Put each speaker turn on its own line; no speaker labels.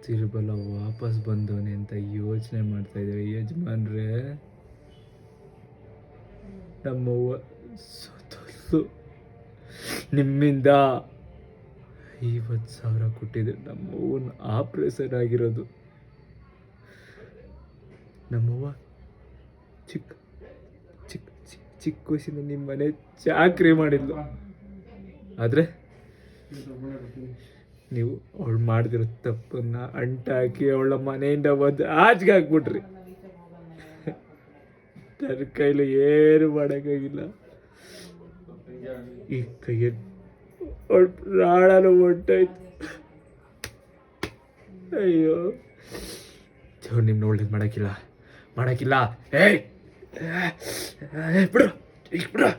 ತಿರುಬಲ ವಾಪಸ್ ಬಂದವನೆ ಅಂತ ಯೋಚನೆ ಮಾಡ್ತಾ ಇದ್ದೇವೆ ಯಜಮಾನ್ರೆ. ನಮ್ಮವ್ವ ಸತ್ತೋದ್ಲು. ನಿಮ್ಮಿಂದ 50,000 ಕೊಟ್ಟಿದ್ರೆ ನಮ್ಮವ್ವನ ಆಪ್ರೇಷನ್ ಆಗಿರೋದು. ನಮ್ಮವ್ವ ಚಿಕ್ಕ ಚಿಕ್ಕ ಚಿಕ್ಕ ಚಿಕ್ಕ ವಯಸ್ಸಿಂದ ನಿಮ್ಮ ಮನೆ ಚಾಕ್ರಿ ಮಾಡಿದ್ಲು. ಆದರೆ ನೀವು ಅವಳು ಮಾಡಿದಿರೋ ತಪ್ಪನ್ನ ಅಂಟಾಕಿ ಅವಳ ಮನೆಯಿಂದ ಒಂದು ಆಚೆಗೆ ಹಾಕ್ಬಿಟ್ರಿ. ನನ್ನ ಕೈಲಿ ಏನು ಮಾಡೋಕ್ಕಾಗಿಲ್ಲ. ಈ ಕೈಯಲ್ಲಿ ಅವಳ ಪ್ರಾಣನೂ ಹೊಂಟೋಯ್ತು. ಅಯ್ಯೋ ದೇವ್ರು ನಿಮ್ನ ಒಳ್ಳೇದು ಮಾಡೋಕ್ಕಿಲ್ಲ. ಏಯ್ ಬಿಡ್ರು ಬಿಡ್ರು.